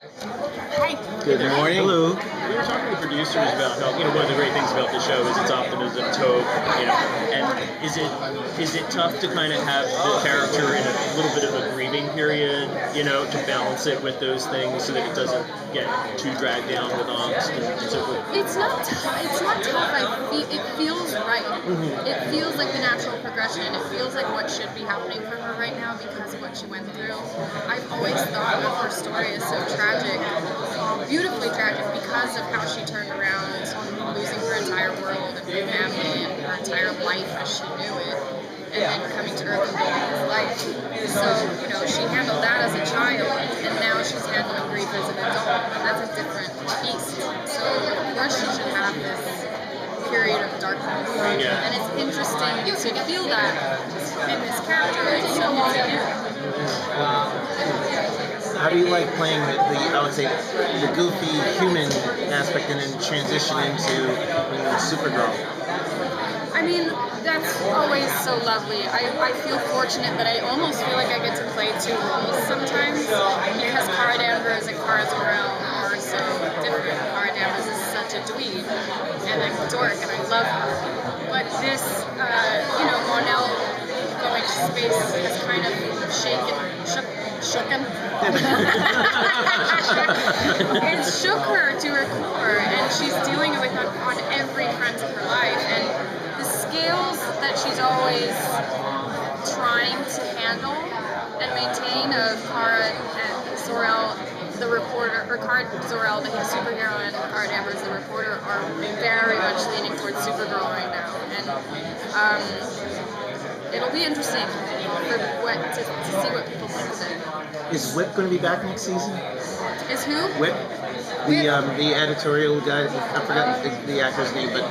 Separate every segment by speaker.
Speaker 1: Hi.
Speaker 2: Good morning.
Speaker 3: Hello.
Speaker 1: We were talking to producers about how, one of the great things about the show is its optimism, hope, and is it tough to kind of have the character in a little bit of a grieving period, to balance it with those things so that it doesn't get too dragged down with angst and so forth?
Speaker 2: It's not tough. It feels right.
Speaker 1: Mm-hmm.
Speaker 2: It feels like the natural progression. It feels like what should be happening for her right now because of what she went through. I've always thought that her story is so tragic, beautifully tragic, because of how she turned around, losing her entire world and her family and her entire life as she knew it, and then coming to Earth and living his life. So, she handled that as a child, and now she's handling grief as an adult, and that's a different beast. So, of course, she should have this period of darkness.
Speaker 1: Yeah.
Speaker 2: And it's interesting to feel that in this character. It's so new.
Speaker 3: How do you like playing I would say, the goofy human aspect and then transition into Supergirl?
Speaker 2: I mean, that's always so lovely. I feel fortunate that I almost feel like I get to play two roles sometimes because Kara Danvers and Kara Zor-El are so different. Kara Danvers is such a dweeb and a dork, and I love her. But this, Monel going to space has kind of it shook her to her core, and she's dealing with it on every front of her life. And the scales that she's always trying to handle and maintain of Kara and Zor-El, the reporter, or Kara Zor-El, the superhero, and Kara Danvers, the reporter, are very much leaning towards Supergirl right now. And it'll be interesting to see what people think of it.
Speaker 3: Is Whip going to be back next season?
Speaker 2: Is who?
Speaker 3: Whip? The editorial guy, I forgot the actor's name, but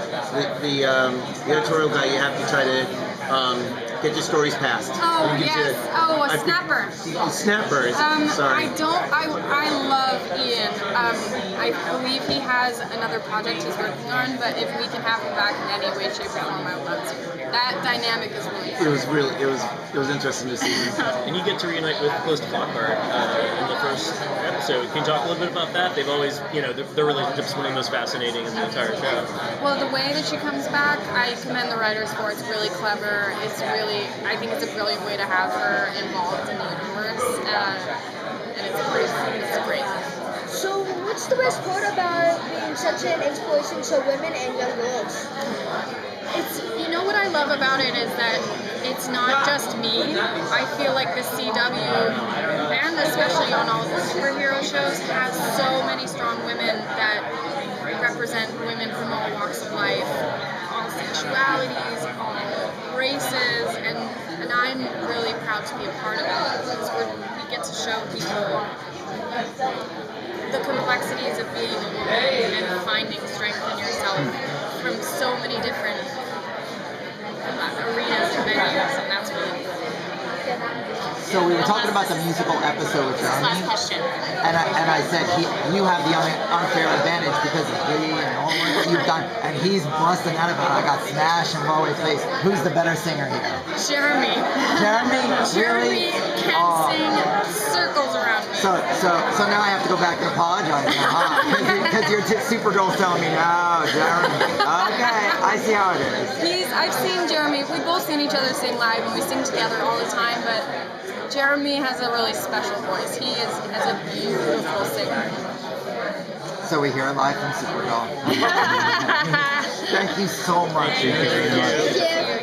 Speaker 3: the editorial guy you have to try to get your stories passed.
Speaker 2: Oh, yes. A Snapper.
Speaker 3: Snapper. Sorry.
Speaker 2: I love Ian. I believe he has another project he's working on, but if we can have him back in any way, shape, or form, I would love to. That dynamic is really fun.
Speaker 3: It was interesting to see.
Speaker 1: And you get to reunite with Close to Flockhart in the first episode. Can you talk a little bit about that? They've always, their relationship's one of the most fascinating in the entire show.
Speaker 2: Well, the way that she comes back, I commend the writers for. It's really clever. I think it's a brilliant way to have her involved in the universe, and it's pretty fun. It's great.
Speaker 4: So, what's the best part about being such an inspiration to women and young girls?
Speaker 2: What I love about it is that it's not just me. I feel like the CW, and especially on all the superhero shows, has so many strong women that represent women from all walks of life, all sexualities, all races, and I'm really proud to be a part of it because we get to show people the complexities of being a woman and finding strength in yourself from so many different arenas and venues, and that's really cool.
Speaker 5: So we were talking about the musical episode with Jeremy.
Speaker 2: Last question.
Speaker 5: And I said, you have the unfair advantage because of Lee and all the work that you've done, and he's busting out about it. I got Smash and Broadway Place. Who's the better singer here?
Speaker 2: Jeremy.
Speaker 5: Jeremy?
Speaker 2: Jeremy
Speaker 5: Really?
Speaker 2: can sing circles around me.
Speaker 5: So now I have to go back and apologize now, huh? Because your Supergirl's telling me, no, Jeremy. Okay, I see how it is.
Speaker 2: I've seen Jeremy. We've both seen each other sing live, and we sing together all the time, but Jeremy has a really special voice. He is a beautiful singer.
Speaker 5: So we hear it live from Supergirl. Thank you so much.
Speaker 2: Thank you.